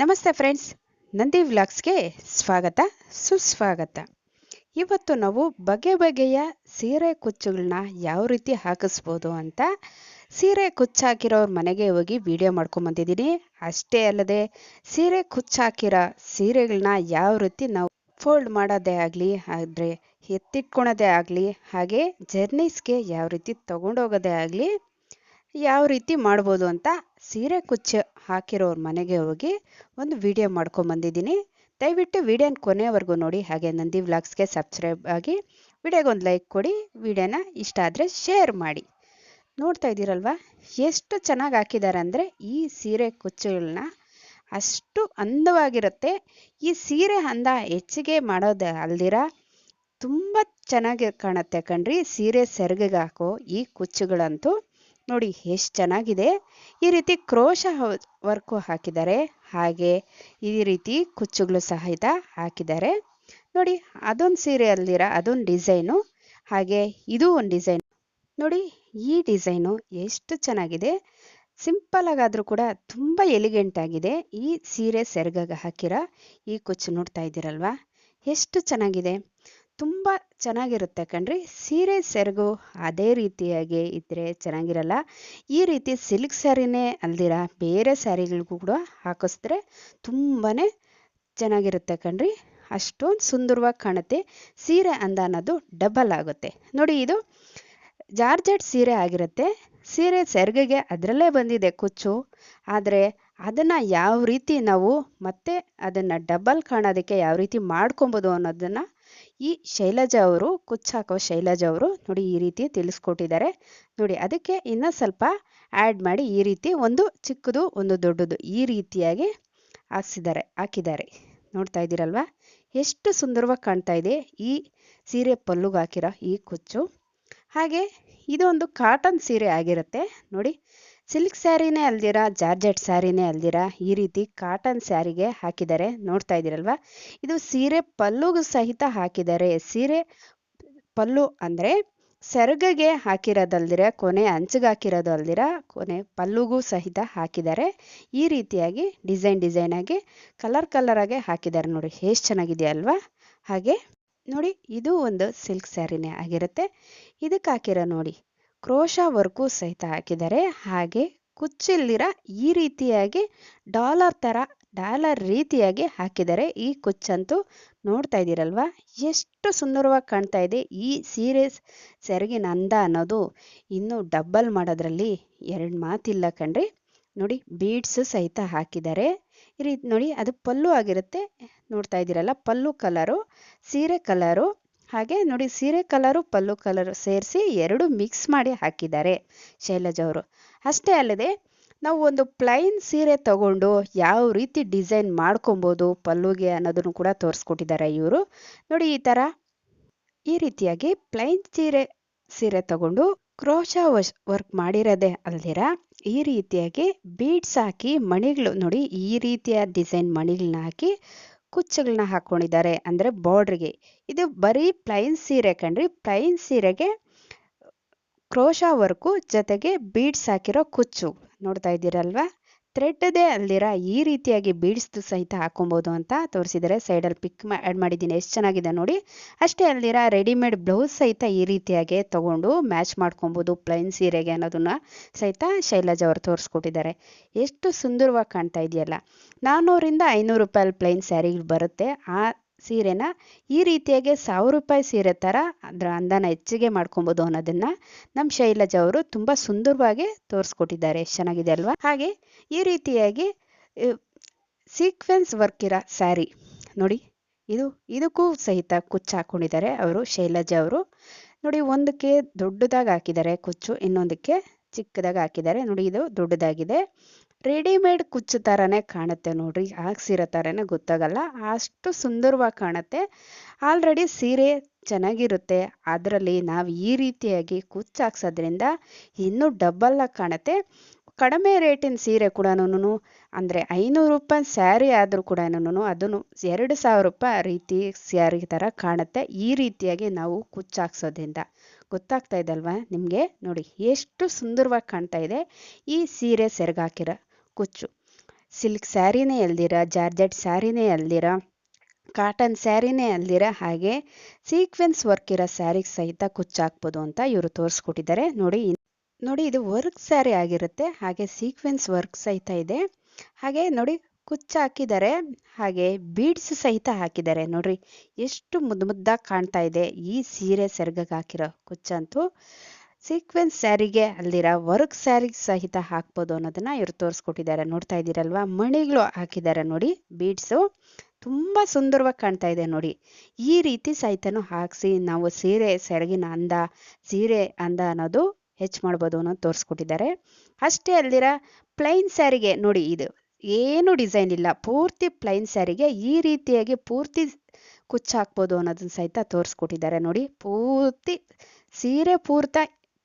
ನಮಸ್ತೆ ಫ್ರೆಂಡ್ಸ್, ನಂದಿ ವ್ಲಾಗ್ಸ್ಗೆ ಸ್ವಾಗತ ಸುಸ್ವಾಗತ. ಇವತ್ತು ನಾವು ಬಗೆ ಬಗೆಯ ಸೀರೆ ಕುಚ್ಚುಗಳನ್ನ ಯಾವ ರೀತಿ ಹಾಕಿಸ್ಬೋದು ಅಂತ ಸೀರೆ ಕುಚ್ಚಾಕಿರೋರ ಮನೆಗೆ ಹೋಗಿ ವಿಡಿಯೋ ಮಾಡ್ಕೊಂಬಂದಿದ್ದೀನಿ. ಅಷ್ಟೇ ಅಲ್ಲದೆ ಸೀರೆ ಕುಚ್ಚಾಕಿರೋ ಸೀರೆಗಳನ್ನ ಯಾವ ರೀತಿ ನಾವು ಫೋಲ್ಡ್ ಮಾಡೋದೇ ಆಗಲಿ, ಆದರೆ ಎತ್ತಿಟ್ಕೊಳೋದೇ ಆಗಲಿ, ಹಾಗೆ ಜರ್ನೀಸ್ಗೆ ಯಾವ ರೀತಿ ತಗೊಂಡೋಗೋದೇ ಆಗಲಿ, ಯಾವ ರೀತಿ ಮಾಡ್ಬೋದು ಅಂತ ಸೀರೆ ಕುಚ್ಚು ಹಾಕಿರೋರ ಮನೆಗೆ ಹೋಗಿ ಒಂದು ವಿಡಿಯೋ ಮಾಡ್ಕೊಂಬಂದಿದ್ದೀನಿ. ದಯವಿಟ್ಟು ವಿಡಿಯೋನ ಕೊನೆಯವರೆಗೂ ನೋಡಿ, ಹಾಗೆ ನಂದಿ ವ್ಲಾಗ್ಸ್ಗೆ ಸಬ್ಸ್ಕ್ರೈಬ್ ಆಗಿ ವಿಡಿಯೋಗೆ ಒಂದು ಲೈಕ್ ಕೊಡಿ, ವಿಡಿಯೋನ ಇಷ್ಟ ಆದರೆ ಶೇರ್ ಮಾಡಿ. ನೋಡ್ತಾ ಇದ್ದೀರಲ್ವ ಎಷ್ಟು ಚೆನ್ನಾಗಿ ಹಾಕಿದ್ದಾರೆ ಅಂದರೆ ಈ ಸೀರೆ ಕುಚ್ಚುಗಳನ್ನ ಅಷ್ಟು ಅಂದವಾಗಿರುತ್ತೆ. ಈ ಸೀರೆ ಅಂದ ಹೆಚ್ಚಿಗೆ ಮಾಡೋದು ಅಲ್ದಿರ ತುಂಬ ಚೆನ್ನಾಗಿ ಕಾಣುತ್ತೆ ಕಣ್ರಿ. ಸೀರೆ ಸೆರಗಿಗೆ ಹಾಕೋ ಈ ಕುಚ್ಚುಗಳಂತೂ ನೋಡಿ ಎಷ್ಟು ಚೆನ್ನಾಗಿದೆ. ಈ ರೀತಿ ಕ್ರೋಶ ವರ್ಕು ಹಾಕಿದ್ದಾರೆ, ಹಾಗೆ ಈ ರೀತಿ ಕುಚ್ಚುಗಳು ಸಹಿತ ಹಾಕಿದ್ದಾರೆ. ನೋಡಿ, ಅದೊಂದು ಸೀರೆ ಅಲ್ದಿರ ಅದೊಂದು ಡಿಸೈನು, ಹಾಗೆ ಇದು ಒಂದು ಡಿಸೈನ್. ನೋಡಿ ಈ ಡಿಸೈನು ಎಷ್ಟು ಚೆನ್ನಾಗಿದೆ. ಸಿಂಪಲ್ ಆಗಾದರೂ ಕೂಡ ತುಂಬ ಎಲಿಗೆಂಟ್ ಆಗಿದೆ. ಈ ಸೀರೆ ಸೆರಗಿಗೆ ಹಾಕಿರೋ ಈ ಕುಚ್ಚು ನೋಡ್ತಾ ಇದ್ದೀರಲ್ವಾ ಎಷ್ಟು ಚೆನ್ನಾಗಿದೆ. ತುಂಬ ಚೆನ್ನಾಗಿರುತ್ತೆ ಕಣ್ರಿ. ಸೀರೆ ಸೆರಗು ಅದೇ ರೀತಿಯಾಗಿ ಇದ್ದರೆ ಚೆನ್ನಾಗಿರಲ್ಲ. ಈ ರೀತಿ ಸಿಲ್ಕ್ ಸ್ಯಾರಿನೇ ಅಲ್ದಿರ ಬೇರೆ ಸ್ಯಾರಿಗಳಿಗೂ ಕೂಡ ಹಾಕಿಸಿದ್ರೆ ತುಂಬಾ ಚೆನ್ನಾಗಿರುತ್ತೆ ಕಣ್ರಿ. ಅಷ್ಟೊಂದು ಸುಂದರವಾಗಿ ಕಾಣುತ್ತೆ. ಸೀರೆ ಅಂದ ಅನ್ನೋದು ಡಬಲ್ ಆಗುತ್ತೆ. ನೋಡಿ, ಇದು ಜಾರ್ಜೆಟ್ ಸೀರೆ ಆಗಿರುತ್ತೆ. ಸೀರೆ ಸೆರಗಿಗೆ ಅದರಲ್ಲೇ ಬಂದಿದೆ ಕುಚ್ಚು, ಆದರೆ ಅದನ್ನು ಯಾವ ರೀತಿ ನಾವು ಮತ್ತೆ ಅದನ್ನು ಡಬಲ್ ಕಾಣೋದಕ್ಕೆ ಯಾವ ರೀತಿ ಮಾಡ್ಕೊಬೋದು ಅನ್ನೋದನ್ನು ಈ ಶೈಲಜಾ ಅವರು, ಕುಚ್ಚು ಹಾಕೋ ಶೈಲಜಾ ಅವರು ನೋಡಿ ಈ ರೀತಿ ತಿಳಿಸ್ಕೊಟ್ಟಿದ್ದಾರೆ. ನೋಡಿ, ಅದಕ್ಕೆ ಇನ್ನೂ ಸ್ವಲ್ಪ ಆ್ಯಡ್ ಮಾಡಿ ಈ ರೀತಿ ಒಂದು ಚಿಕ್ಕದು ಒಂದು ದೊಡ್ಡದು ಈ ರೀತಿಯಾಗಿ ಹಾಕಿದ್ದಾರೆ. ನೋಡ್ತಾ ಇದ್ದೀರಲ್ವಾ ಎಷ್ಟು ಸುಂದರವಾಗಿ ಕಾಣ್ತಾ ಇದೆ ಈ ಸೀರೆ ಪಲ್ಲುಗೆ ಹಾಕಿರೋ ಈ ಕುಚ್ಚು. ಹಾಗೆ ಇದು ಒಂದು ಕಾಟನ್ ಸೀರೆ ಆಗಿರುತ್ತೆ. ನೋಡಿ, ಸಿಲ್ಕ್ ಸ್ಯಾರಿನೇ ಅಲ್ದಿರ ಜಾರ್ಜೆಟ್ ಸ್ಯಾರಿನೇ ಅಲ್ದಿರ ಈ ರೀತಿ ಕಾಟನ್ ಸ್ಯಾರಿಗೆ ಹಾಕಿದ್ದಾರೆ. ನೋಡ್ತಾ ಇದ್ದೀರಲ್ವಾ, ಇದು ಸೀರೆ ಪಲ್ಲುಗೂ ಸಹಿತ ಹಾಕಿದ್ದಾರೆ. ಸೀರೆ ಪಲ್ಲು ಅಂದರೆ ಸೆರಗಿಗೆ ಹಾಕಿರೋದಲ್ದಿರ, ಕೊನೆ ಅಂಚಿಗೆ ಹಾಕಿರೋದು ಅಲ್ದಿರ ಕೊನೆ ಪಲ್ಲುಗೂ ಸಹಿತ ಹಾಕಿದ್ದಾರೆ. ಈ ರೀತಿಯಾಗಿ ಡಿಸೈನ್ ಆಗಿ ಕಲರ್ ಆಗಿ ಹಾಕಿದ್ದಾರೆ. ನೋಡಿ ಎಷ್ಟು ಚೆನ್ನಾಗಿದೆ ಅಲ್ವಾ. ಹಾಗೆ ನೋಡಿ, ಇದು ಒಂದು ಸಿಲ್ಕ್ ಸ್ಯಾರಿನೇ ಆಗಿರುತ್ತೆ. ಇದಕ್ಕೆ ಹಾಕಿರೋ ನೋಡಿ ಕ್ರೋಶ ವರ್ಕು ಸಹಿತ ಹಾಕಿದ್ದಾರೆ. ಹಾಗೆ ಕುಚ್ಚಿಲ್ದಿರ ಈ ರೀತಿಯಾಗಿ ಡಾಲರ್ ರೀತಿಯಾಗಿ ಹಾಕಿದ್ದಾರೆ. ಈ ಕುಚ್ಚಂತೂ ನೋಡ್ತಾ ಇದ್ದೀರಲ್ವಾ ಎಷ್ಟು ಸುಂದರವಾಗಿ ಕಾಣ್ತಾ ಇದೆ. ಈ ಸೀರೆ ಸೆರಗಿನ ಅಂದ ಅನ್ನೋದು ಇನ್ನೂ ಡಬ್ಬಲ್ ಮಾಡೋದ್ರಲ್ಲಿ ಎರಡು ಮಾತಿಲ್ಲ ಕಣ್ರಿ. ನೋಡಿ, ಬೀಡ್ಸ್ ಸಹಿತ ಹಾಕಿದ್ದಾರೆ. ಈ ರೀತಿ ನೋಡಿ, ಅದು ಪಲ್ಲು ಆಗಿರುತ್ತೆ. ನೋಡ್ತಾ ಇದ್ದೀರಲ್ಲ, ಪಲ್ಲು ಕಲರು ಸೀರೆ ಕಲರು. ಹಾಗೆ ನೋಡಿ, ಸೀರೆ ಕಲರು ಪಲ್ಲು ಕಲರು ಸೇರಿಸಿ ಎರಡು ಮಿಕ್ಸ್ ಮಾಡಿ ಹಾಕಿದ್ದಾರೆ ಶೈಲಜಾ ಅವರು. ಅಷ್ಟೇ ಅಲ್ಲದೆ ನಾವು ಒಂದು ಪ್ಲೈನ್ ಸೀರೆ ತಗೊಂಡು ಯಾವ ರೀತಿ ಡಿಸೈನ್ ಮಾಡ್ಕೊಬೋದು ಪಲ್ಲುಗೆ ಅನ್ನೋದನ್ನು ಕೂಡ ತೋರಿಸ್ಕೊಟ್ಟಿದ್ದಾರೆ ಇವರು. ನೋಡಿ, ಈ ರೀತಿಯಾಗಿ ಪ್ಲೈನ್ ಸೀರೆ ತಗೊಂಡು ಕ್ರೋಶ ವರ್ಕ್ ಮಾಡಿರೋದೇ ಅಲ್ದಿರ ಈ ರೀತಿಯಾಗಿ ಬೀಡ್ಸ್ ಹಾಕಿ ಮಣಿಗಳು ನೋಡಿ ಈ ರೀತಿಯ ಡಿಸೈನ್ ಮಣಿಗಳನ್ನ ಹಾಕಿ ಕುಚ್ಚುಗಳನ್ನ ಹಾಕ್ಕೊಂಡಿದ್ದಾರೆ. ಅಂದರೆ ಬಾರ್ಡ್ರಿಗೆ ಇದು ಬರೀ ಪ್ಲೈನ್ ಸೀರೆ ಕಣ್ರಿ. ಪ್ಲೈನ್ ಸೀರೆಗೆ ಕ್ರೋಶ ವರ್ಕು ಜೊತೆಗೆ ಬೀಡ್ಸ್ ಹಾಕಿರೋ ಕುಚ್ಚು ನೋಡ್ತಾ ಇದ್ದೀರಲ್ವಾ. ಥ್ರೆಡ್ದೇ ಅಲ್ದಿರ ಈ ರೀತಿಯಾಗಿ ಬೀಡ್ಸ್ದು ಸಹಿತ ಹಾಕೊಬೋದು ಅಂತ ತೋರಿಸಿದ್ದಾರೆ. ಸೈಡಲ್ಲಿ ಪಿಕ್ ಆ್ಯಡ್ ಮಾಡಿದ್ದೀನಿ, ಎಷ್ಟು ಚೆನ್ನಾಗಿದೆ ನೋಡಿ. ಅಷ್ಟೇ ಅಲ್ದಿರ ರೆಡಿಮೇಡ್ ಬ್ಲೌಸ್ ಸಹಿತ ಈ ರೀತಿಯಾಗಿ ತಗೊಂಡು ಮ್ಯಾಚ್ ಮಾಡ್ಕೊಬೋದು ಪ್ಲೈನ್ ಸೀರೆಗೆ ಅನ್ನೋದನ್ನ ಸಹಿತ ಶೈಲಜಾ ಅವರು ತೋರಿಸ್ಕೊಟ್ಟಿದ್ದಾರೆ. ಎಷ್ಟು ಸುಂದರವಾಗಿ ಕಾಣ್ತಾ ಇದೆಯಲ್ಲ. 400 - 500 ರೂಪಾಯಿ ಪ್ಲೈನ್ ಸ್ಯಾರಿಗಳು ಬರುತ್ತೆ. ಆ ಸೀರೆನ ಈ ರೀತಿಯಾಗಿ 1000 ರೂಪಾಯಿ ಸೀರೆ ಥರ ಅದರ ಅಂದನ ಹೆಚ್ಚಿಗೆ ಮಾಡ್ಕೊಬೋದು ಅನ್ನೋದನ್ನು ನಮ್ಮ ಶೈಲಜಾ ಅವರು ತುಂಬ ಸುಂದರವಾಗಿ ತೋರಿಸ್ಕೊಟ್ಟಿದ್ದಾರೆ. ಎಷ್ಟು ಚೆನ್ನಾಗಿದೆ ಅಲ್ವಾ. ಹಾಗೆ ಈ ರೀತಿಯಾಗಿ ಸೀಕ್ವೆನ್ಸ್ ವರ್ಕ್ ಇರೋ ಸ್ಯಾರಿ ನೋಡಿ, ಇದಕ್ಕೂ ಸಹಿತ ಕುಚ್ಚು ಹಾಕ್ಕೊಂಡಿದ್ದಾರೆ ಅವರು ಶೈಲಜಾ ಅವರು. ನೋಡಿ, ಒಂದಕ್ಕೆ ದೊಡ್ಡದಾಗಿ ಹಾಕಿದ್ದಾರೆ ಕುಚ್ಚು, ಇನ್ನೊಂದಕ್ಕೆ ಚಿಕ್ಕದಾಗಿ ಹಾಕಿದ್ದಾರೆ. ನೋಡಿ, ಇದು ದೊಡ್ಡದಾಗಿದೆ. ರೆಡಿಮೇಡ್ ಕುಚ್ಚು ಥರನೇ ಕಾಣುತ್ತೆ ನೋಡ್ರಿ, ಹಾಕ್ಸಿರೋ ಥರನೇ ಗೊತ್ತಾಗಲ್ಲ, ಅಷ್ಟು ಸುಂದರವಾಗಿ ಕಾಣುತ್ತೆ. ಆಲ್ರೆಡಿ ಸೀರೆ ಚೆನ್ನಾಗಿರುತ್ತೆ, ಅದರಲ್ಲಿ ನಾವು ಈ ರೀತಿಯಾಗಿ ಕುಚ್ಚು ಹಾಕ್ಸೋದ್ರಿಂದ ಇನ್ನೂ ಡಬ್ಬಲ್ಲಾಗಿ ಕಾಣುತ್ತೆ. ಕಡಿಮೆ ರೇಟಿನ ಸೀರೆ ಕೂಡ ಅಂದರೆ 500 ರೂಪಾಯಿ ಸ್ಯಾರಿ ಆದರೂ ಕೂಡ ಅದನ್ನು 2000 ರೂಪಾಯಿ ರೀತಿ ಸ್ಯಾರಿ ಥರ ಕಾಣುತ್ತೆ. ಈ ರೀತಿಯಾಗಿ ನಾವು ಕುಚ್ಚು ಹಾಕ್ಸೋದ್ರಿಂದ ಗೊತ್ತಾಗ್ತಾ ಇದಲ್ವಾ ನಿಮಗೆ. ನೋಡಿ ಎಷ್ಟು ಸುಂದರವಾಗಿ ಕಾಣ್ತಾ ಇದೆ ಈ ಸೀರೆ ಸೆರಗಾಕಿರೋ ಕುಚ್ಚು. ಸಿಲ್ಕ್ ಸ್ಯಾರಿನೇ ಅಲ್ದಿರ, ಜಾರ್ಜೆಟ್ ಸ್ಯಾರಿನೇ ಅಲ್ದಿರ, ಕಾಟನ್ ಸ್ಯಾರಿನೇ ಅಲ್ದಿರ, ಹಾಗೆ ಸೀಕ್ವೆನ್ಸ್ ವರ್ಕ್ ಇರೋ ಸ್ಯಾರಿಗೆ ಸಹಿತ ಕುಚ್ಚಾಕ್ಬೋದು ಅಂತ ಇವರು ತೋರಿಸ್ಕೊಟ್ಟಿದ್ದಾರೆ. ನೋಡಿ ಇದು ವರ್ಕ್ ಸ್ಯಾರಿ ಆಗಿರುತ್ತೆ, ಹಾಗೆ ಸೀಕ್ವೆನ್ಸ್ ವರ್ಕ್ ಸಹಿತ ಇದೆ. ಹಾಗೆ ನೋಡಿ ಕುಚ್ಚು ಹಾಕಿದ್ದಾರೆ, ಹಾಗೆ ಬೀಡ್ಸ್ ಸಹಿತ ಹಾಕಿದ್ದಾರೆ. ನೋಡ್ರಿ ಎಷ್ಟು ಮುದ್ದಾಗಿ ಕಾಣ್ತಾ ಇದೆ ಈ ಸೀರೆ ಸೆರಗಿಗೆ ಹಾಕಿರೋ ಕುಚ್ಚಂತೂ. ಸೀಕ್ವೆನ್ಸ್ ಸ್ಯಾರಿಗೆ ಅಲ್ದಿರ ವರ್ಕ್ ಸ್ಯಾರಿಗೆ ಸಹಿತ ಹಾಕ್ಬೋದು ಅನ್ನೋದನ್ನ ಇವರು ತೋರಿಸ್ಕೊಟ್ಟಿದ್ದಾರೆ. ನೋಡ್ತಾ ಇದ್ದೀರಲ್ವಾ, ಮಣಿಗಳು ಹಾಕಿದ್ದಾರೆ ನೋಡಿ, ಬೀಡ್ಸು ತುಂಬ ಸುಂದರವಾಗಿ ಕಾಣ್ತಾ ಇದೆ ನೋಡಿ. ಈ ರೀತಿ ಸಹಿತನೂ ಹಾಕಿಸಿ ನಾವು ಸೆರಗಿನ ಅಂದ, ಸೀರೆ ಅಂದ ಅನ್ನೋದು ಹೆಚ್ಚು ಮಾಡ್ಬೋದು ಅನ್ನೋದು ತೋರಿಸ್ಕೊಟ್ಟಿದ್ದಾರೆ. ಅಷ್ಟೇ ಅಲ್ದಿರ ಪ್ಲೈನ್ ಸ್ಯಾರಿಗೆ ನೋಡಿ, ಇದು ಏನು ಡಿಸೈನ್ ಇಲ್ಲ, ಪೂರ್ತಿ ಪ್ಲೈನ್ ಸ್ಯಾರಿಗೆ ಈ ರೀತಿಯಾಗಿ ಪೂರ್ತಿ ಕುಚ್ಚು ಹಾಕ್ಬೋದು ಅನ್ನೋದನ್ನ ಸಹಿತ ತೋರಿಸ್ಕೊಟ್ಟಿದ್ದಾರೆ. ನೋಡಿ ಪೂರ್ತಿ ಸೀರೆ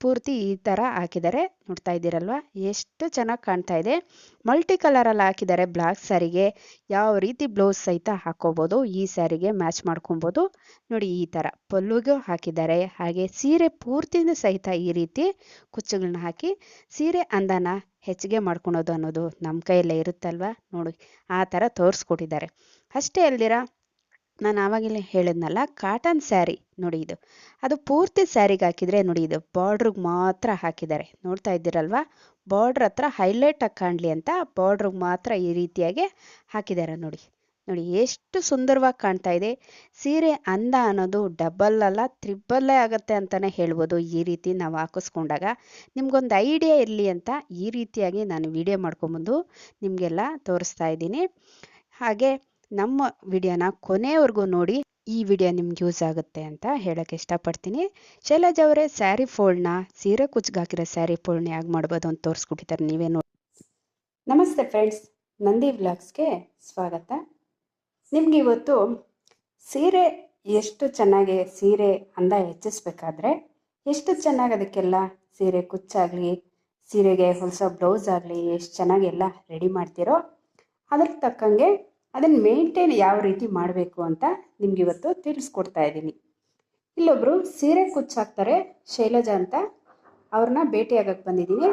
ಪೂರ್ತಿ ಈ ಥರ ಹಾಕಿದ್ದಾರೆ. ನೋಡ್ತಾ ಇದ್ದೀರಲ್ವಾ ಎಷ್ಟು ಚೆನ್ನಾಗಿ ಕಾಣ್ತಾ ಇದೆ. ಮಲ್ಟಿ ಕಲರಲ್ಲಿ ಹಾಕಿದ್ದಾರೆ. ಬ್ಲ್ಯಾಕ್ ಸ್ಯಾರಿಗೆ ಯಾವ ರೀತಿ ಬ್ಲೌಸ್ ಸಹಿತ ಹಾಕೋಬೋದು, ಈ ಸ್ಯಾರಿಗೆ ಮ್ಯಾಚ್ ಮಾಡ್ಕೊಬೋದು. ನೋಡಿ ಈ ಥರ ಪಲ್ಲುಗೂ ಹಾಕಿದ್ದಾರೆ. ಹಾಗೆ ಸೀರೆ ಪೂರ್ತಿನೂ ಸಹಿತ ಈ ರೀತಿ ಕುಚ್ಚುಗಳನ್ನ ಹಾಕಿ ಸೀರೆ ಅಂದನ ಹೆಚ್ಚಿಗೆ ಮಾಡ್ಕೊಳೋದು ಅನ್ನೋದು ನಮ್ಮ ಕೈಯಲ್ಲೇ ಇರುತ್ತಲ್ವ. ನೋಡಿ ಆ ಥರ ತೋರಿಸ್ಕೊಟ್ಟಿದ್ದಾರೆ. ಅಷ್ಟೇ ಅಲ್ದಿರ ನಾನು ಆವಾಗಲೇ ಹೇಳಿದ್ನಲ್ಲ, ಕಾಟನ್ ಸ್ಯಾರಿ ನೋಡಿ, ಅದು ಪೂರ್ತಿ ಸ್ಯಾರಿಗೆ ಹಾಕಿದರೆ ನೋಡಿ, ಇದು ಬಾರ್ಡ್ರಿಗೆ ಮಾತ್ರ ಹಾಕಿದ್ದಾರೆ. ನೋಡ್ತಾ ಇದ್ದೀರಲ್ವಾ, ಬಾರ್ಡ್ರ್ ಹತ್ರ ಹೈಲೈಟ್ ಆಗಿ ಕಾಣಲಿ ಅಂತ ಬಾರ್ಡ್ರಿಗೆ ಮಾತ್ರ ಈ ರೀತಿಯಾಗಿ ಹಾಕಿದ್ದಾರೆ. ನೋಡಿ ಎಷ್ಟು ಸುಂದರವಾಗಿ ಕಾಣ್ತಾ ಇದೆ. ಸೀರೆ ಅಂದ ಅನ್ನೋದು ಡಬಲ್ ಅಲ್ಲ, ತ್ರಿಬಲ್ಲೇ ಆಗುತ್ತೆ ಅಂತಲೇ ಹೇಳ್ಬೋದು. ಈ ರೀತಿ ನಾವು ಹಾಕಿಸ್ಕೊಂಡಾಗ ನಿಮ್ಗೊಂದು ಐಡಿಯಾ ಇರಲಿ ಅಂತ ಈ ರೀತಿಯಾಗಿ ನಾನು ವಿಡಿಯೋ ಮಾಡ್ಕೊಂಬಂದು ನಿಮಗೆಲ್ಲ ತೋರಿಸ್ತಾ ಇದ್ದೀನಿ. ಹಾಗೆ ನಮ್ಮ ವಿಡಿಯೋನ ಕೊನೆವರೆಗೂ ನೋಡಿ, ಈ ವಿಡಿಯೋ ನಿಮ್ಗೆ ಯೂಸ್ ಆಗುತ್ತೆ ಅಂತ ಹೇಳಕ್ಕೆ ಇಷ್ಟಪಡ್ತೀನಿ. ಶೈಲಜಾ ಅವರೇ ಸ್ಯಾರಿ ಫೋಲ್ಡ್ನ, ಸೀರೆ ಕುಚ್ಚಿಗೆ ಹಾಕಿರೋ ಸ್ಯಾರಿ ಫೋಲ್ಡ್ನ ಹೇಗೆ ಮಾಡ್ಬೋದು ಅಂತ ತೋರಿಸ್ಕೊಟ್ಟಿದ್ದಾರೆ, ನೀವೇ ನೋಡಿ. ನಮಸ್ತೆ ಫ್ರೆಂಡ್ಸ್, ನಂದಿ ವ್ಲಾಗ್ಸ್ಗೆ ಸ್ವಾಗತ. ನಿಮ್ಗೆ ಇವತ್ತು ಸೀರೆ ಎಷ್ಟು ಚೆನ್ನಾಗಿ ಸೀರೆ ಅಂದ ಹೆಚ್ಚಿಸ್ಬೇಕಾದ್ರೆ ಎಷ್ಟು ಚೆನ್ನಾಗಿ ಅದಕ್ಕೆಲ್ಲ ಸೀರೆ ಕುಚ್ಚಾಗಲಿ, ಸೀರೆಗೆ ಹೊಲಿಸೋ ಬ್ಲೌಸ್ ಆಗಲಿ ಎಷ್ಟು ಚೆನ್ನಾಗಿ ಎಲ್ಲ ರೆಡಿ ಮಾಡ್ತೀರೋ ಅದ್ರ ತಕ್ಕಂಗೆ ಅದನ್ನು ಮೇಂಟೈನ್ ಯಾವ ರೀತಿ ಮಾಡಬೇಕು ಅಂತ ನಿಮ್ಗೆ ಇವತ್ತು ತಿಳಿಸ್ಕೊಡ್ತಾ ಇದ್ದೀನಿ. ಇಲ್ಲೊಬ್ಬರು ಸೀರೆ ಕುಚ್ಚಾಕ್ತಾರೆ, ಶೈಲಜಾ ಅಂತ, ಅವ್ರನ್ನ ಭೇಟಿಯಾಗಕ್ಕೆ ಬಂದಿದ್ದೀನಿ.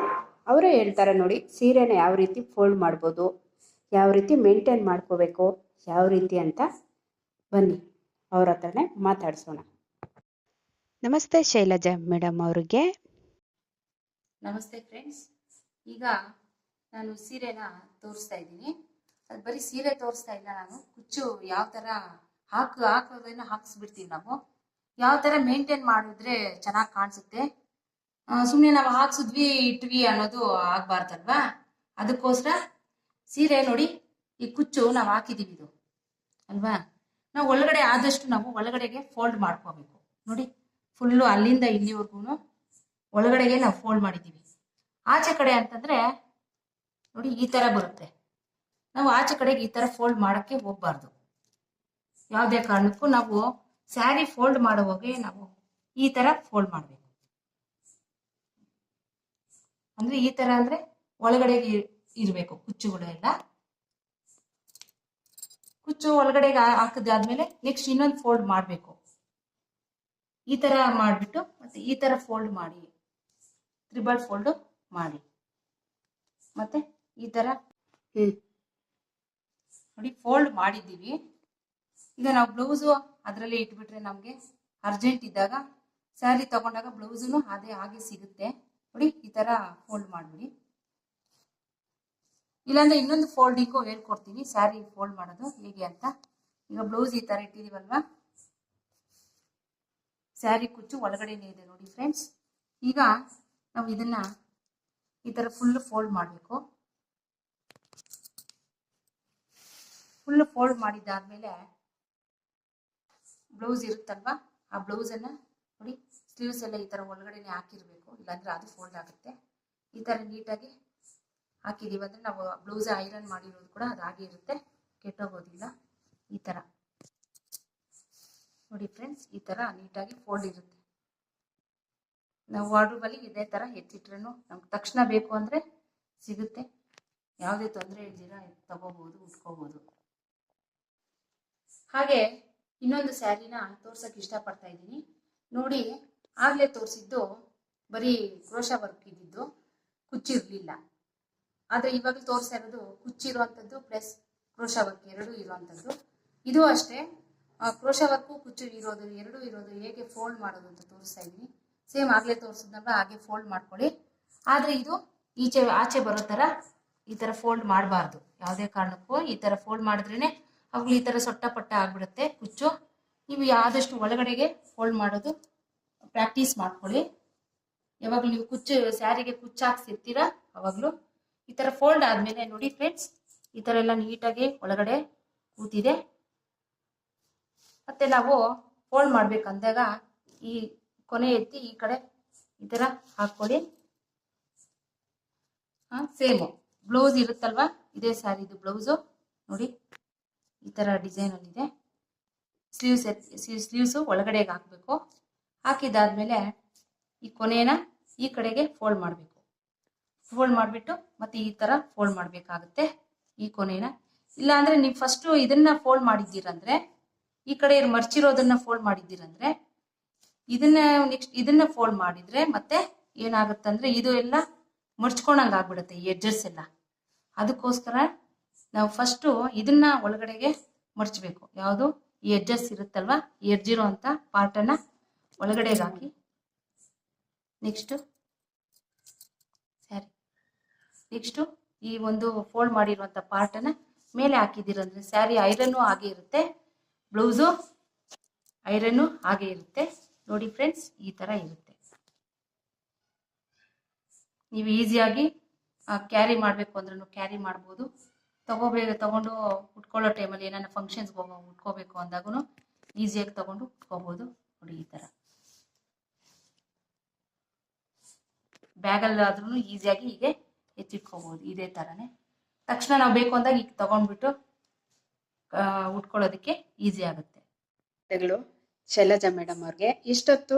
ಅವರೇ ಹೇಳ್ತಾರೆ ನೋಡಿ ಸೀರೆನ ಯಾವ ರೀತಿ ಫೋಲ್ಡ್ ಮಾಡ್ಬೋದು, ಯಾವ ರೀತಿ ಮೇಂಟೈನ್ ಮಾಡ್ಕೋಬೇಕು, ಯಾವ ರೀತಿ ಅಂತ. ಬನ್ನಿ ಅವ್ರ ಹತ್ರನೇ ಮಾತಾಡಿಸೋಣ. ನಮಸ್ತೆ ಶೈಲಜಾ ಮೇಡಮ್ ಅವ್ರಿಗೆ. ನಮಸ್ತೆ ಫ್ರೆಂಡ್ಸ್. ಈಗ ನಾನು ಸೀರೆನ ತೋರಿಸ್ತಾ ಇದ್ದೀನಿ. ಅದು ಬರೀ ಸೀರೆ ತೋರಿಸ್ತಾ ಇಲ್ಲ, ನಾನು ಕುಚ್ಚು ಯಾವ ಥರ ಹಾಕೋದನ್ನು ಹಾಕಿಸ್ಬಿಡ್ತೀವಿ. ನಾವು ಯಾವ ಥರ ಮೇಂಟೈನ್ ಮಾಡಿದ್ರೆ ಚೆನ್ನಾಗಿ ಕಾಣಿಸುತ್ತೆ, ಸುಮ್ಮನೆ ನಾವು ಹಾಕ್ಸಿದ್ವಿ ಇಟ್ವಿ ಅನ್ನೋದು ಆಗಬಾರ್ದಲ್ವಾ. ಅದಕ್ಕೋಸ್ಕರ ಸೀರೆ ನೋಡಿ, ಈ ಕುಚ್ಚು ನಾವು ಹಾಕಿದ್ದೀವಿ ಇದು ಅಲ್ವಾ. ನಾವು ಒಳಗಡೆ ಆದಷ್ಟು ನಾವು ಒಳಗಡೆಗೆ ಫೋಲ್ಡ್ ಮಾಡ್ಕೋಬೇಕು. ನೋಡಿ ಫುಲ್ಲು ಅಲ್ಲಿಂದ ಇಲ್ಲಿವರೆಗೂ ಒಳಗಡೆಗೆ ನಾವು ಫೋಲ್ಡ್ ಮಾಡಿದ್ದೀವಿ. ಆಚೆ ಕಡೆ ಅಂತಂದರೆ ನೋಡಿ ಈ ಥರ ಬರುತ್ತೆ. ನಾವು ಆಚೆ ಕಡೆಗೆ ಈ ಥರ ಫೋಲ್ಡ್ ಮಾಡೋಕ್ಕೆ ಹೋಗ್ಬಾರ್ದು. ಯಾವುದೇ ಕಾರಣಕ್ಕೂ ನಾವು ಸ್ಯಾರಿ ಫೋಲ್ಡ್ ಮಾಡುವಾಗೆ ನಾವು ಈ ಥರ ಫೋಲ್ಡ್ ಮಾಡಬೇಕು. ಅಂದರೆ ಈ ಥರ ಅಂದರೆ ಒಳಗಡೆಗೆ ಇರಬೇಕು ಕುಚ್ಚುಗಳು ಎಲ್ಲ. ಕುಚ್ಚು ಒಳಗಡೆಗೆ ಹಾಕಿದಾದ್ಮೇಲೆ ನೆಕ್ಸ್ಟ್ ಇನ್ನೊಂದು ಫೋಲ್ಡ್ ಮಾಡಬೇಕು. ಈ ಥರ ಮಾಡಿಬಿಟ್ಟು ಮತ್ತೆ ಈ ಥರ ಫೋಲ್ಡ್ ಮಾಡಿ, ತ್ರಿಬಲ್ ಫೋಲ್ಡ್ ಮಾಡಿ, ಮತ್ತೆ ಈ ಥರ ನೋಡಿ ಫೋಲ್ಡ್ ಮಾಡಿದ್ದೀವಿ. ಈಗ ನಾವು ಬ್ಲೌಸು ಅದರಲ್ಲೇ ಇಟ್ಬಿಟ್ರೆ ನಮಗೆ ಅರ್ಜೆಂಟ್ ಇದ್ದಾಗ ಸ್ಯಾರಿ ತಗೊಂಡಾಗ ಬ್ಲೌಸೂ ಹಾಗೆ ಸಿಗುತ್ತೆ. ನೋಡಿ ಈ ಥರ ಫೋಲ್ಡ್ ಮಾಡಿಬಿಡಿ. ಇಲ್ಲಾಂದ್ರೆ ಇನ್ನೊಂದು ಫೋಲ್ಡಿಂಗು ಹೇಳ್ಕೊಡ್ತೀನಿ ಸ್ಯಾರಿ ಫೋಲ್ಡ್ ಮಾಡೋದು ಹೇಗೆ ಅಂತ. ಈಗ ಬ್ಲೌಸ್ ಈ ಥರ ಇಟ್ಟಿದ್ದೀವಲ್ವಾ, ಸ್ಯಾರಿ ಕುಚ್ಚು ಒಳಗಡೆನೇ ಇದೆ ನೋಡಿ ಫ್ರೆಂಡ್ಸ್. ಈಗ ನಾವು ಇದನ್ನ ಈ ಥರ ಫುಲ್ ಫೋಲ್ಡ್ ಮಾಡಬೇಕು. ಫುಲ್ ಫೋಲ್ಡ್ ಮಾಡಿದ್ದಾದ್ಮೇಲೆ ಬ್ಲೌಸ್ ಇರುತ್ತಲ್ವಾ, ಆ ಬ್ಲೌಸನ್ನು ನೋಡಿ ಸ್ಲೀವ್ಸ್ ಎಲ್ಲ ಈ ಥರ ಒಳಗಡೆನೆ ಹಾಕಿರಬೇಕು, ಇಲ್ಲಾಂದ್ರೆ ಅದು ಫೋಲ್ಡ್ ಆಗುತ್ತೆ. ಈ ಥರ ನೀಟಾಗಿ ಹಾಕಿದ್ದೀವಿ ಅಂದರೆ ನಾವು ಬ್ಲೌಸ್ ಐರನ್ ಮಾಡಿರೋದು ಕೂಡ ಅದು ಹಾಗೆ ಇರುತ್ತೆ, ಕೆಟ್ಟೋಗೋದಿಲ್ಲ. ಈ ಥರ ನೋಡಿ ಫ್ರೆಂಡ್ಸ್, ಈ ಥರ ನೀಟಾಗಿ ಫೋಲ್ಡ್ ಇರುತ್ತೆ. ನಾವು ವಾರ್ಡ್ರೋಬಲ್ಲಿ ಇದೇ ಥರ ಎತ್ತಿಟ್ರೂ ನಮ್ಗೆ ತಕ್ಷಣ ಬೇಕು ಅಂದರೆ ಸಿಗುತ್ತೆ, ಯಾವುದೇ ತೊಂದರೆ ಇಲ್ದಿರ ತಗೋಬೋದು, ಉಟ್ಕೋಬೋದು. ಹಾಗೆ ಇನ್ನೊಂದು ಸ್ಯಾರಿನ ತೋರ್ಸಕ್ಕೆ ಇಷ್ಟಪಡ್ತಾ ಇದ್ದೀನಿ ನೋಡಿ. ಆಗಲೇ ತೋರಿಸಿದ್ದು ಬರೀ ಕ್ರೋಶ ವರ್ಕ್ ಇದ್ದಿದ್ದು, ಕುಚ್ಚಿರಲಿಲ್ಲ. ಆದ್ರೆ ಇವಾಗ ತೋರಿಸ್ತಾ ಇರೋದು ಕುಚ್ಚಿರುವಂಥದ್ದು ಪ್ಲಸ್ ಕ್ರೋಶಾ ವರ್ಕ್ ಎರಡೂ ಇರುವಂಥದ್ದು. ಇದು ಅಷ್ಟೇ ಕ್ರೋಶಾ ವರ್ಕು ಕುಚ್ಚು ಇರೋದು ಎರಡೂ ಇರೋದು ಹೇಗೆ ಫೋಲ್ಡ್ ಮಾಡೋದು ಅಂತ ತೋರಿಸ್ತಾ ಇದ್ದೀನಿ. ಸೇಮ್ ಆಗಲೇ ತೋರಿಸಿದ್ನಲ್ಲ ಹಾಗೆ ಫೋಲ್ಡ್ ಮಾಡ್ಕೊಳ್ಳಿ. ಆದರೆ ಇದು ಆಚೆ ಬರೋ ಥರ ಈ ಥರ ಫೋಲ್ಡ್ ಮಾಡಬಾರ್ದು. ಯಾವುದೇ ಕಾರಣಕ್ಕೂ ಈ ಥರ ಫೋಲ್ಡ್ ಮಾಡಿದ್ರೇ ಅವಾಗ ಈ ಥರ ಸೊಟ್ಟ ಪಟ್ಟ ಆಗಿಬಿಡುತ್ತೆ ಕುಚ್ಚು. ನೀವು ಆದಷ್ಟು ಒಳಗಡೆಗೆ ಫೋಲ್ಡ್ ಮಾಡೋದು ಪ್ರಾಕ್ಟೀಸ್ ಮಾಡ್ಕೊಳ್ಳಿ. ಯಾವಾಗಲೂ ನೀವು ಕುಚ್ಚು ಸ್ಯಾರಿಗೆ ಕುಚ್ಚು ಹಾಕ್ಸಿರ್ತೀರ ಅವಾಗಲೂ ಈ ಥರ ಫೋಲ್ಡ್ ಆದಮೇಲೆ ನೋಡಿ ಫ್ರೆಂಡ್ಸ್, ಈ ಥರ ಎಲ್ಲ ನೀಟಾಗಿ ಒಳಗಡೆ ಕೂತಿದೆ. ಮತ್ತೆ ನಾವು ಫೋಲ್ಡ್ ಮಾಡ್ಬೇಕಂದಾಗ ಈ ಕೊನೆ ಎತ್ತಿ ಈ ಕಡೆ ಈ ಥರ ಹಾಕ್ಕೊಳ್ಳಿ. ಸೇಮು ಬ್ಲೌಸ್ ಇರುತ್ತಲ್ವಾ, ಇದೇ ಸ್ಯಾರಿದು ಬ್ಲೌಸು ನೋಡಿ ಈ ಥರ ಡಿಸೈನಲ್ಲಿದೆ. ಸ್ಲೀವ್ಸು ಒಳಗಡೆಗೆ ಹಾಕಬೇಕು. ಹಾಕಿದಾದ್ಮೇಲೆ ಈ ಕೊನೆನ ಈ ಕಡೆಗೆ ಫೋಲ್ಡ್ ಮಾಡಬೇಕು. ಫೋಲ್ಡ್ ಮಾಡಿಬಿಟ್ಟು ಮತ್ತೆ ಈ ಥರ ಫೋಲ್ಡ್ ಮಾಡಬೇಕಾಗುತ್ತೆ ಈ ಕೊನೆನ. ಇಲ್ಲಾಂದರೆ ನೀವು ಫಸ್ಟು ಇದನ್ನು ಫೋಲ್ಡ್ ಮಾಡಿದ್ದೀರಂದರೆ, ಈ ಕಡೆ ಮರ್ಚಿರೋದನ್ನು ಫೋಲ್ಡ್ ಮಾಡಿದ್ದೀರಂದರೆ ಇದನ್ನ ಫೋಲ್ಡ್ ಮಾಡಿದರೆ ಮತ್ತೆ ಏನಾಗುತ್ತಂದರೆ ಇದು ಎಲ್ಲ ಮರ್ಚ್ಕೊಂಡಂಗೆ ಆಗ್ಬಿಡುತ್ತೆ ಈ ಎಡ್ಜಸ್ ಎಲ್ಲ. ಅದಕ್ಕೋಸ್ಕರ ನಾವು ಫಸ್ಟು ಇದನ್ನ ಒಳಗಡೆಗೆ ಮರ್ಚಬೇಕು. ಯಾವುದು ಈ ಎಡ್ಜಸ್ ಇರುತ್ತಲ್ವ, ಈ ಎಡ್ಜಿರೋ ಅಂಥ ಪಾರ್ಟನ್ನು ಒಳಗಡೆಗೆ ಹಾಕಿ ನೆಕ್ಸ್ಟು ಈ ಒಂದು ಫೋಲ್ಡ್ ಮಾಡಿರುವಂಥ ಪಾರ್ಟನ್ನು ಮೇಲೆ ಹಾಕಿದ್ದೀರಂದ್ರೆ ಸ್ಯಾರಿ ಐರನ್ನು ಹಾಗೆ ಇರುತ್ತೆ, ಬ್ಲೌಸು ಐರನ್ನು ಹಾಗೆ ಇರುತ್ತೆ. ನೋಡಿ ಫ್ರೆಂಡ್ಸ್, ಈ ಥರ ಇರುತ್ತೆ. ನೀವು ಈಸಿಯಾಗಿ ಕ್ಯಾರಿ ಮಾಡಬೇಕು ಅಂದ್ರೂ ಕ್ಯಾರಿ ಮಾಡ್ಬೋದು. ತಗೊಂಡು ಉಟ್ಕೊಳ್ಳೋ ಟೈಮಲ್ಲಿ ಏನಾರ ಫಂಕ್ಷನ್ಸ್ಗೆ ಉಟ್ಕೋಬೇಕು ಅಂದಾಗೂ ಈಸಿಯಾಗಿ ತಗೊಂಡು ಉಟ್ಕೋಬೋದು. ನೋಡಿ ಈ ಥರ ಬ್ಯಾಗಲ್ಲಾದ್ರೂ ಈಸಿಯಾಗಿ ಹೀಗೆ ಎತ್ತಿಟ್ಕೋಬೋದು. ಇದೇ ಥರನೇ ತಕ್ಷಣ ನಾವು ಬೇಕು ಅಂದಾಗ ಈಗ ತಗೊಂಡ್ಬಿಟ್ಟು ಉಟ್ಕೊಳ್ಳೋದಕ್ಕೆ ಈಸಿ ಆಗುತ್ತೆ. ಶೈಲಜಾ ಮೇಡಮ್ ಅವ್ರಿಗೆ ಇಷ್ಟೊತ್ತು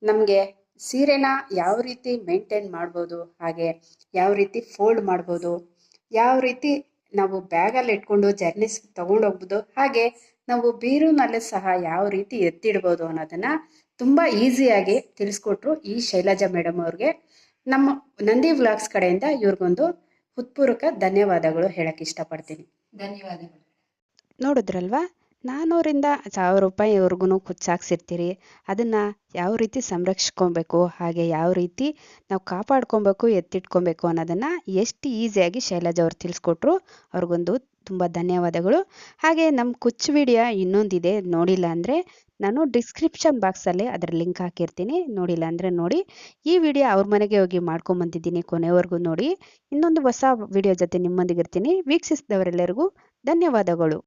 ನಮಗೆ ಸೀರೆನ ಯಾವ ರೀತಿ ಮೇಂಟೈನ್ ಮಾಡ್ಬೋದು, ಹಾಗೆ ಯಾವ ರೀತಿ ಫೋಲ್ಡ್ ಮಾಡ್ಬೋದು, ಯಾವ ರೀತಿ ನಾವು ಬ್ಯಾಗಲ್ಲಿ ಇಟ್ಕೊಂಡು ಜರ್ನೀಸ್ ತೊಗೊಂಡೋಗ್ಬೋದು, ಹಾಗೆ ನಾವು ಬೀರುನಲ್ಲೂ ಸಹ ಯಾವ ರೀತಿ ಎತ್ತಿಡ್ಬೋದು ಅನ್ನೋದನ್ನು ತುಂಬ ಈಸಿಯಾಗಿ ತಿಳಿಸ್ಕೊಟ್ರು ಈ ಶೈಲಜಾ ಮೇಡಮ್ ಅವ್ರಿಗೆ. ನಮ್ಮ ನಂದಿ ವ್ಲಾಗ್ಸ್ ಕಡೆಯಿಂದ ಇವ್ರಿಗೊಂದು ಹೃತ್ಪೂರ್ವಕ ಧನ್ಯವಾದಗಳು ಹೇಳಕ್ಕೆ ಇಷ್ಟಪಡ್ತೀನಿ. ಧನ್ಯವಾದಗಳು. ನೋಡಿದ್ರಲ್ವಾ, 400ರಿಂದ 1000 ರೂಪಾಯಿವರೆಗೂ ಕುಚ್ಚಾಕ್ಸಿರ್ತೀರಿ. ಅದನ್ನು ಯಾವ ರೀತಿ ಸಂರಕ್ಷಿಸ್ಕೊಬೇಕು, ಹಾಗೆ ಯಾವ ರೀತಿ ನಾವು ಕಾಪಾಡ್ಕೊಬೇಕು, ಎತ್ತಿಟ್ಕೊಬೇಕು ಅನ್ನೋದನ್ನು ಎಷ್ಟು ಈಸಿಯಾಗಿ ಶೈಲಜಾ ಅವ್ರು ತಿಳಿಸ್ಕೊಟ್ರು. ಅವ್ರಿಗೊಂದು ತುಂಬ ಧನ್ಯವಾದಗಳು. ಹಾಗೆ ನಮ್ಮ ಕುಚ್ಚು ವಿಡಿಯೋ ಇನ್ನೊಂದಿದೆ, ನೋಡಿಲ್ಲ ಅಂದರೆ ನಾನು ಡಿಸ್ಕ್ರಿಪ್ಷನ್ ಬಾಕ್ಸಲ್ಲಿ ಅದರ ಲಿಂಕ್ ಹಾಕಿರ್ತೀನಿ. ನೋಡಿಲ್ಲ ಅಂದರೆ ನೋಡಿ. ಈ ವಿಡಿಯೋ ಅವ್ರ ಮನೆಗೆ ಹೋಗಿ ಮಾಡ್ಕೊಂಬಂದಿದ್ದೀನಿ, ಕೊನೆವರೆಗೂ ನೋಡಿ. ಇನ್ನೊಂದು ಹೊಸ ವಿಡಿಯೋ ಜೊತೆ ನಿಮ್ಮೊಂದಿಗಿರ್ತೀನಿ. ವೀಕ್ಷಿಸಿದವರೆಲ್ಲರಿಗೂ ಧನ್ಯವಾದಗಳು.